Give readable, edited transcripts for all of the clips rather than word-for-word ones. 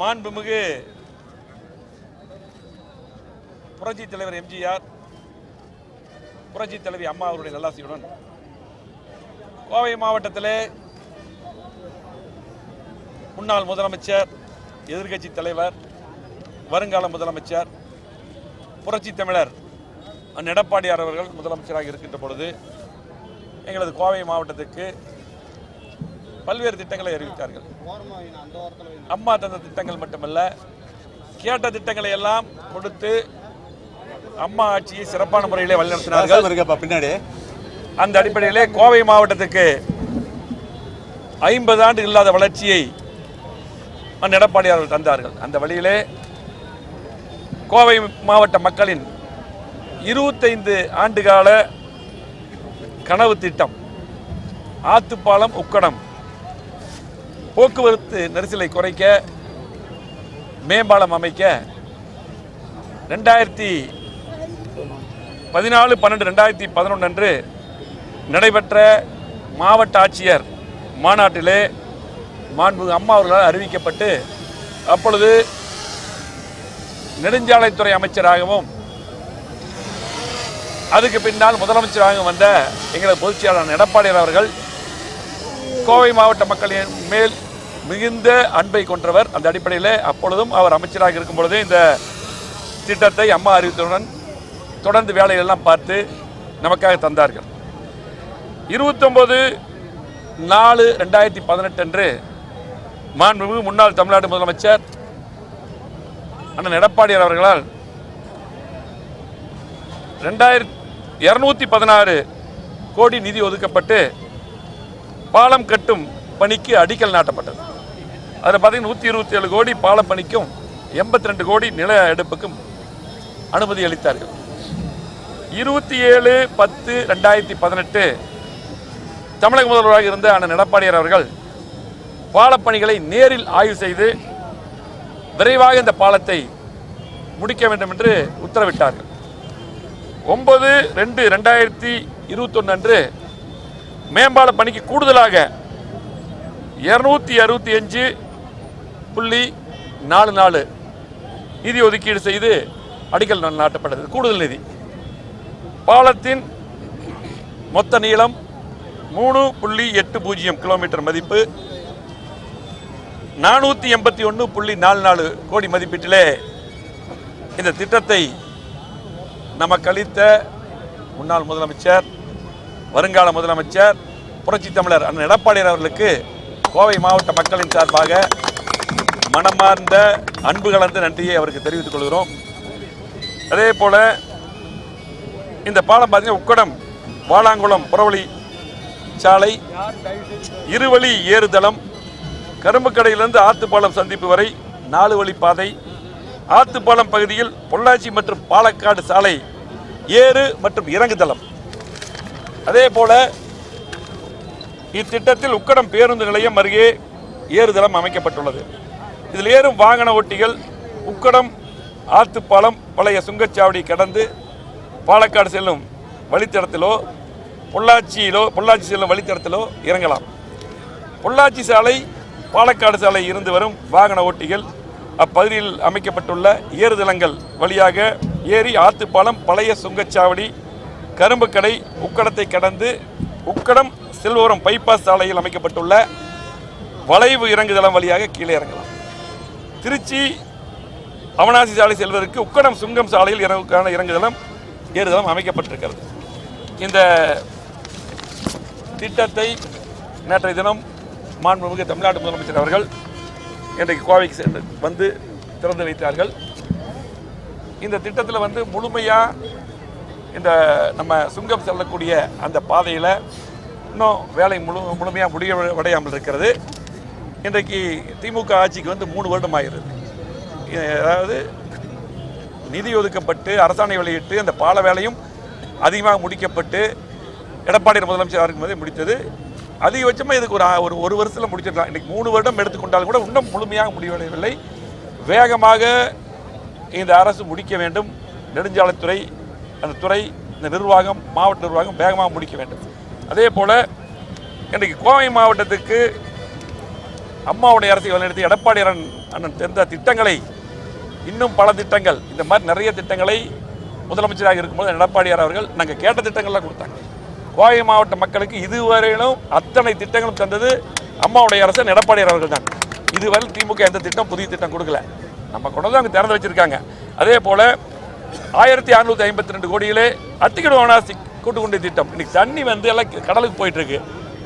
மாண்புமிகு புரட்சி தலைவர் எம்ஜிஆர், புரட்சி தலைவி அம்மா அவருடைய நல்லாசியுடன் கோவை மாவட்டத்திலே முன்னாள் முதலமைச்சர், எதிர்க்கட்சி தலைவர், வருங்கால முதலமைச்சர், புரட்சி தமிழர் எடப்பாடியார் அவர்கள் முதலமைச்சராக இருக்கின்ற பொழுது எங்களது கோவை மாவட்டத்துக்கு பல்வேறு திட்டங்களை அறிவித்தார்கள். அம்மா தந்த திட்டங்கள் மட்டுமல்ல, கேட்ட திட்டங்களை எல்லாம் கொடுத்து அம்மா ஆட்சியை சிறப்பான முறையிலே வழிநடத்தினார்கள். பின்னாடி அந்த அடிப்படையிலே கோவை மாவட்டத்துக்கு 50 ஆண்டு இல்லாத வளர்ச்சியை எடப்பாடியார் தந்தார்கள். அந்த வழியிலே கோவை மாவட்ட மக்களின் 25 ஆண்டுகால கனவு திட்டம் ஆத்துப்பாலம் உக்கடம் போக்குவரத்து நெரிசலை குறைக்க, மேம்பாலம் அமைக்க 2014-12-2011 அன்று நடைபெற்ற மாவட்ட ஆட்சியர் மாநாட்டிலே மாண்புமிகு அம்மா அவர்களால் அறிவிக்கப்பட்டு, அப்பொழுது நெடுஞ்சாலைத்துறை அமைச்சராகவும் அதுக்கு பின்னால் முதலமைச்சராகவும் வந்த எங்களது பொதுச் செயலாளர் எடப்பாடியார் அவர்கள் கோவை மாவட்ட மக்களின் மேல் மிகுந்த அன்பை கொண்டவர். அந்த அடிப்படையில் அப்பொழுதும் அவர் அமைச்சராக இருக்கும் பொழுது இந்த திட்டத்தை அம்மா அறிவித்தவுடன் தொடர்ந்து வேலையெல்லாம் பார்த்து நமக்காக தந்தார்கள். 29/4/2018 அன்று மாண்புமிகு முன்னாள் தமிழ்நாடு முதலமைச்சர் அண்ணன் எடப்பாடியார் அவர்களால் 216 கோடி நிதி ஒதுக்கப்பட்டு பாலம் கட்டும் பணிக்கு அடிக்கல் நாட்டப்பட்டது. அதில் பார்த்தீங்கன்னா 127 கோடி பாலம் பணிக்கும் 82 கோடி நில எடுப்புக்கும் அனுமதி அளித்தார்கள். 27/10/2018 தமிழக முதல்வராக இருந்த அண்ணன் எடப்பாடியார் அவர்கள் பாலப்பணிகளை நேரில் ஆய்வு செய்து விரைவாக இந்த பாலத்தை முடிக்க வேண்டும் என்று உத்தரவிட்டார்கள். 9/2/2021 அன்று மேம்பால பணிக்கு கூடுதலாக 265.44 நிதி ஒதுக்கீடு செய்து அடிக்கல் நாட்டப்பட்டது. கூடுதல் நிதி. பாலத்தின் மொத்த நீளம் 3.80 கிலோமீட்டர் மதிப்பு, 481.44 கோடி மதிப்பீட்டிலே இந்த திட்டத்தை நமக்கு அளித்த முன்னாள் முதலமைச்சர், வருங்கால முதலமைச்சர், புரட்சி தமிழர் அண்ணன் எடப்பாடியார் அவர்களுக்கு கோவை மாவட்ட மக்களின் சார்பாக மனமார்ந்த அன்பு கலந்த நன்றியை அவருக்கு தெரிவித்துக் கொள்கிறோம். அதே போல இந்த பாலம் பார்த்தீங்கன்னா உக்கடம் வாலாங்குளம் புறவழி சாலை, இருவழி ஏறுதளம், கரும்புக்கடையிலிருந்து ஆத்துப்பாலம் சந்திப்பு வரை 4 வழி பாதை, ஆத்துப்பாலம் பகுதியில் பொள்ளாச்சி மற்றும் பாலக்காடு சாலை ஏறு மற்றும் இறங்குதளம். அதே போல இத்திட்டத்தில் உக்கடம் பேருந்து நிலையம் அருகே ஏறுதளம் அமைக்கப்பட்டுள்ளது. இதில் ஏறும் வாகன ஓட்டிகள் உக்கடம் ஆத்துப்பாலம் பழைய சுங்கச்சாவடி கடந்து பாலக்காடு செல்லும் வழித்தடத்திலோ பொள்ளாச்சி செல்லும் வழித்தடத்திலோ இறங்கலாம். பொள்ளாச்சி சாலை பாலக்காடு சாலை இருந்து வரும் வாகன ஓட்டிகள் அப்பகுதியில் அமைக்கப்பட்டுள்ள ஏறுதளங்கள் வழியாக ஏறி ஆத்துப்பாலம் பழைய சுங்கச்சாவடி கரும்புக்கடை உக்கடத்தை கடந்து உக்கடம் செல்வோரம் பைபாஸ் சாலையில் அமைக்கப்பட்டுள்ள வளைவு இறங்குதளம் வழியாக கீழே இறங்கலாம். திருச்சி அவனாசி சாலை செல்வதற்கு உக்கடம் சுங்கம் சாலையில் இறங்குதளம் ஏறுதளம் அமைக்கப்பட்டிருக்கிறது. இந்த திட்டத்தை நேற்றைய தினம் மாண்புமிகு தமிழ்நாடு முதலமைச்சர் அவர்கள் இன்றைக்கு கோவைக்கு சென்று வந்து திறந்து வைத்தார்கள். இந்த திட்டத்தில் முழுமையாக இந்த நம்ம சுங்கம் செல்லக்கூடிய அந்த பாதையில் இன்னும் வேலை முழுமையாக முடிவடையாமல் இருக்கிறது. இன்றைக்கு திமுக ஆட்சிக்கு 3 வருடம் ஆகிறது. அதாவது நிதி ஒதுக்கப்பட்டு அரசாணை வெளியிட்டு அந்த பால வேலையும் அதிகமாக முடிக்கப்பட்டு எடப்பாடியார் முதலமைச்சராக இருக்கும்போதே முடித்தது. அதிகபட்சமாக இதுக்கு ஒரு வருஷத்தில் முடிச்சிடலாம். இன்றைக்கி 3 வருடம் எடுத்துக்கொண்டாலும் கூட இன்னும் முழுமையாக முடிவடையவில்லை. வேகமாக இந்த அரசு முடிக்க வேண்டும். நெடுஞ்சாலைத்துறை, அந்த துறை, இந்த நிர்வாகம், மாவட்ட நிர்வாகம் வேகமாக முடிக்க வேண்டும். அதே போல் இன்றைக்கு கோவை மாவட்டத்துக்கு அம்மாவுடைய அரசை வழிநடத்தி எடப்பாடி அண்ணன் தெரிந்த திட்டங்களை, இன்னும் பல திட்டங்கள், இந்த மாதிரி நிறைய திட்டங்களை முதலமைச்சராக இருக்கும்போது எடப்பாடியார் அவர்கள் நாங்கள் கேட்ட திட்டங்கள்லாம் கொடுத்தாங்க. கோவை மாவட்ட மக்களுக்கு இதுவரையிலும் அத்தனை திட்டங்களும் தந்தது அம்மாவுடைய அரசு எடப்பாடியார் அவர்கள் தான். இதுவரை திமுக எந்த திட்டம் புதிய திட்டம் கொடுக்கல. நம்ம கொண்டு வந்து அங்கே திறந்து வச்சிருக்காங்க. அதே போல் 1652 கோடியிலே அத்திக்கடு வனாசி கூட்டுக்குடி திட்டம். இன்னைக்கு தண்ணி வந்து எல்லாம் கடலுக்கு போயிட்டு இருக்கு.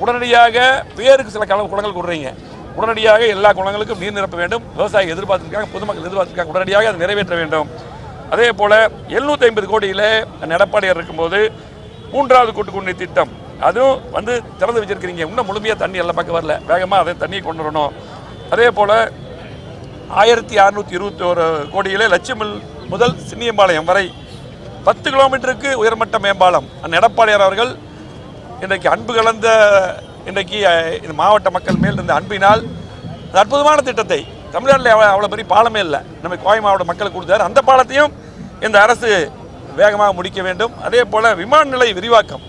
உடனடியாக பேருக்கு சில குளங்கள் கொடுறீங்க. உடனடியாக எல்லா குளங்களுக்கும் நீர் நிரப்ப வேண்டும். விவசாயிகள் எதிர்பார்த்திருக்காங்க, பொதுமக்கள் எதிர்பார்த்திருக்காங்க. உடனடியாக அதை நிறைவேற்ற வேண்டும். அதே போல் 750 கோடியில் எடப்பாடியார் இருக்கும்போது 3வது கூட்டுக்குடி திட்டம் அதுவும் வந்து திறந்து வச்சிருக்கிறீங்க. இன்னும் முழுமையாக தண்ணி எல்லாம் பக்கம் வரல. வேகமாக அதை தண்ணியை கொண்டு வரணும். அதே போல் 1621 கோடியிலே லட்சுமில் முதல் சின்னியம்பாளையம் வரை 10 கிலோமீட்டருக்கு உயர்மட்ட மேம்பாலம் எடப்பாடியார் அவர்கள் இன்றைக்கு அன்பு கலந்த இன்றைக்கு இந்த மாவட்ட மக்கள் மேல் இருந்த அன்பினால் அற்புதமான திட்டத்தை தமிழ்நாட்டில் அவ்வளோ பெரிய பாலமே இல்லை, நம்ம கோவை மாவட்ட மக்களுக்கு கொடுத்தாரு. அந்த பாலத்தையும் இந்த அரசு வேகமாக முடிக்க வேண்டும். அதே போல் விமான நிலைய விரிவாக்கம்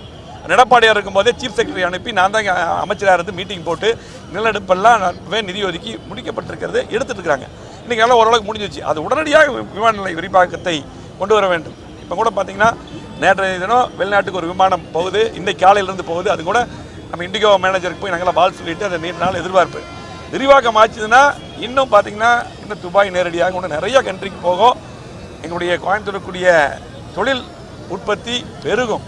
எடப்பாடியார் இருக்கும்போதே சீஃப் செக்ரட்டரி அனுப்பி நான் தான் அமைச்சராக இருந்து மீட்டிங் போட்டு நிலநடுப்பெல்லாம் நிதி ஒதுக்கி முடிக்கப்பட்டிருக்கிறது எடுத்துட்டு இருக்கிறாங்க. இன்றைக்கி எல்லாம் ஓரளவுக்கு முடிஞ்சிச்சு. அது உடனடியாக விமான நிலைய விரிவாக்கத்தை கொண்டு வர வேண்டும். இப்போ கூட பார்த்தீங்கன்னா நேற்றைய தினம் வெளிநாட்டுக்கு ஒரு விமானம் போகுது, இன்றைக்கு காலையிலேருந்து போகுது. அது கூட நம்ம இண்டிகோ மேனேஜருக்கு போய் நாங்களாம் வாழ் சொல்லிட்டு அதை நீண்ட நாள் எதிர்பார்ப்பு விரிவாக்கம் ஆச்சுதுன்னா இன்னும் பார்த்தீங்கன்னா இன்னும் துபாய் நேரடியாக இன்னும் நிறைய கண்ட்ரிக்கு போகும். எங்களுடைய கோயம்புத்தூருக்குரிய தொழில் உற்பத்தி பெருகும்.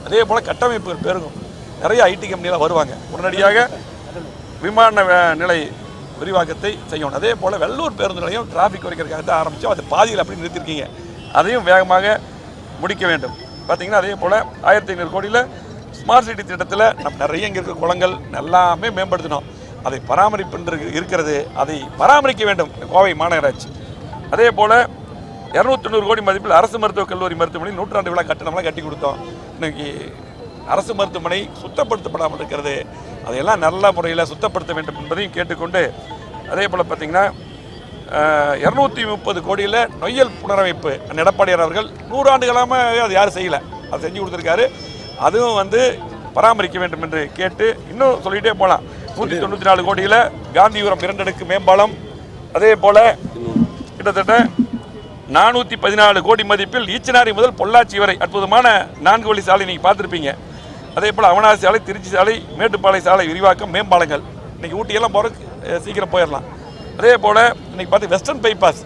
அதே போல் கட்டமைப்புகள் பெருகும். நிறைய ஐடி கம்பெனியெலாம் வருவாங்க. உடனடியாக விமான நிலை விரிவாக்கத்தை செய்யணும். அதே போல் வெள்ளூர் பேருந்து நிலையம் டிராஃபிக் குறைக்கிறதுக்காக தான் ஆரம்பித்தோம். அது பாதியில் அப்படி நிறுத்திருக்கீங்க. அதையும் வேகமாக முடிக்க வேண்டும். பார்த்திங்கன்னா அதே போல் 1500 கோடியில் ஸ்மார்ட் சிட்டி திட்டத்தில் நம்ம நிறைய இங்கே இருக்கிற குளங்கள் எல்லாமே மேம்படுத்தணும். அதை பராமரிப்பு இருக்கிறது, அதை பராமரிக்க வேண்டும் கோவை மாநகராட்சி. அதே போல் 290 கோடி மதிப்பில் அரசு மருத்துவக் கல்லூரி மருத்துவமனை 100ஆண்டு விழா கட்டணம்லாம் கட்டி கொடுத்தோம். இன்றைக்கி அரசு மருத்துவமனை சுத்தப்படுத்தப்படாமல் இருக்கிறது. அதையெல்லாம் நல்ல முறையில் சுத்தப்படுத்த வேண்டும் என்பதையும் கேட்டுக்கொண்டு, அதே போல் பார்த்திங்கன்னா 230 கோடியில் நொய்யல் புனரமைப்பு எடப்பாடியார் அவர்கள் 100 ஆண்டுகளாக அது யாரும் செய்யலை, அதை செஞ்சு கொடுத்துருக்காரு. அதுவும் வந்து பராமரிக்க வேண்டும் என்று கேட்டு இன்னும் சொல்லிகிட்டே போகலாம். 194 கோடியில் காந்திபுரம் 2 அடுக்கு மேம்பாலம். அதே போல் கிட்டத்தட்ட 414 கோடி மதிப்பில் ஈச்சனாரி முதல் பொள்ளாச்சி வரை அற்புதமான 4 வழி சாலை நீங்கள் பார்த்துருப்பீங்க. அதே போல் அவனாசி சாலை, திருச்சி சாலை, மேட்டுப்பாளை சாலை விரிவாக்கம், மேம்பாலங்கள். இன்றைக்கி ஊட்டியெல்லாம் போகிறதுக்கு சீக்கிரம் போயிடலாம். அதே போல் இன்றைக்கி பார்த்து வெஸ்டர்ன் பைபாஸ்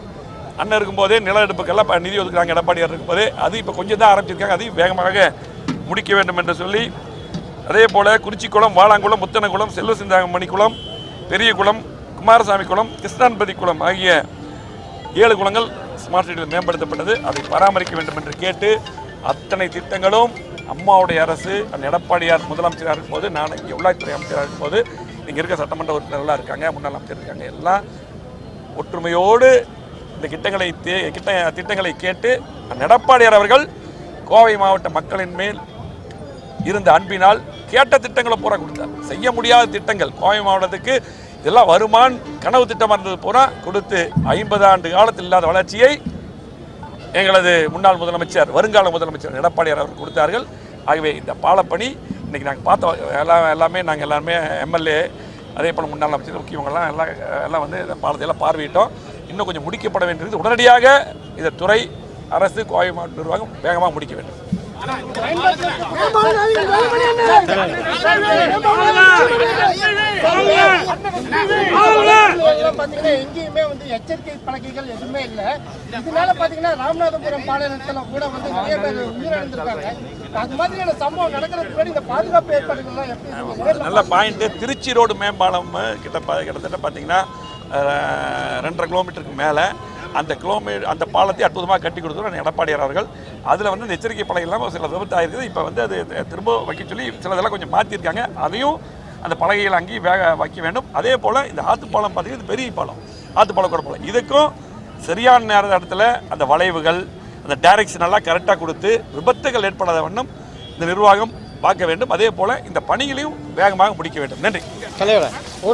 அண்ணன் இருக்கும்போதே நிலநடுப்புக்கெல்லாம் நிதி ஒதுக்குறாங்க எடப்பாடியார் இருக்கும்போதே. அது இப்போ கொஞ்சம் தான் ஆரம்பிச்சிருக்காங்க. அதையும் வேகமாக முடிக்க வேண்டும் என்று சொல்லி, அதே போல் குறிச்சிக்குளம், வாளாங்குளம், முத்தனகுளம், செல்வசிந்தாமணி குளம், பெரிய குளம், குமாரசாமி குளம், கிருஷ்ணான்பதி குளம் ஆகிய 7 குளங்கள் ஸ்மார்ட் சிட்டியில் மேம்படுத்தப்பட்டது. அதை பராமரிக்க வேண்டும் என்று கேட்டு, அத்தனை திட்டங்களும் அம்மாவுடைய அரசு எடப்பாடியார் முதலமைச்சராக இருக்கும்போது, நான் இங்கே உள்ளாட்சித்துறை அமைச்சராக இருக்கும்போது, இங்கே இருக்க சட்டமன்ற உறுப்பினர்களாக இருக்காங்க, முன்னாள் அமைச்சர் இருக்காங்க, எல்லாம் ஒற்றுமையோடு இந்த திட்டங்களை கேட்டு எடப்பாடியார் அவர்கள் கோவை மாவட்ட மக்களின் மேல் இருந்த அன்பினால் கேட்ட திட்டங்களை பூரா கொடுத்தார். செய்ய முடியாத திட்டங்கள் கோவை மாவட்டத்துக்கு இதெல்லாம் வருமான் கனவு திட்டமாக இருந்தது பூரா கொடுத்து 50 ஆண்டு காலத்தில் இல்லாத வளர்ச்சியை எங்களது முன்னாள் முதலமைச்சர், வருங்கால முதலமைச்சர் எடப்பாடியார் அவர்கள் கொடுத்தார்கள். ஆகவே இந்த பாலப்பணி இன்றைக்கி நாங்கள் பார்த்தோம். எல்லாமே நாங்கள் எல்லாருமே எம்எல்ஏ, அதே போல் முன்னாள் அமைச்சர், முக்கியவங்கள்லாம் எல்லாம் வந்து இந்த பாலத்தையெல்லாம் பார்வையிட்டோம். இன்னும் கொஞ்சம் முடிக்கப்பட வேண்டியது. உடனடியாக இந்த துறை, அரசு, கோவை மாவட்ட நிர்வாகம் வேகமாக முடிக்க வேண்டும். எங்கேயுமே வந்து எச்சரிக்கை பலகைகள் எதுவுமே இல்லை. இதனால பாத்தீங்கன்னா ராமநாதபுரம் பாளையத்துல கூட வந்து நிறைய பேர் உயிரிழந்திருக்காங்க. அது மாதிரியான சம்பவம் நடக்கிறதுக்கு முன்னாடி இந்த பாதுகாப்பு ஏற்பாடுகள்லாம் எப்படி? நல்ல பாயிண்ட். திருச்சி ரோடு மேம்பாலம் கிட்டத்தட்ட பார்த்தீங்கன்னா 2.5 கிலோமீட்டருக்கு மேலே அந்த பாலத்தை அற்புதமாக கட்டி கொடுத்துருவோம் எடப்பாடியார் அவர்கள். அதில் வந்து இந்த எச்சரிக்கை பலகை இல்லாமல் சில விபத்து ஆகிருக்குது. இப்போ வந்து அது திரும்ப வைக்க சொல்லி சிலதெல்லாம் கொஞ்சம் மாற்றிருக்காங்க. அதையும் அந்த பலகைகள் அங்கேயும் வைக்க வேண்டும். அதே போல் இந்த ஆற்றுப்பாலம் பார்த்தீங்கன்னா இது பெரிய பாலம், ஆற்றுப்பாலம் கூட பாலம். இதுக்கும் சரியான நேரத்தில் அந்த வளைவுகள், அந்த டைரக்ஷன் எல்லாம் கரெக்டாக கொடுத்து விபத்துகள் ஏற்படாத வண்ணம் இந்த நிர்வாகம் பார்க்க வேண்டும். அதே போல் இந்த பணிகளையும் வேகமாக முடிக்க வேண்டும். நன்றி.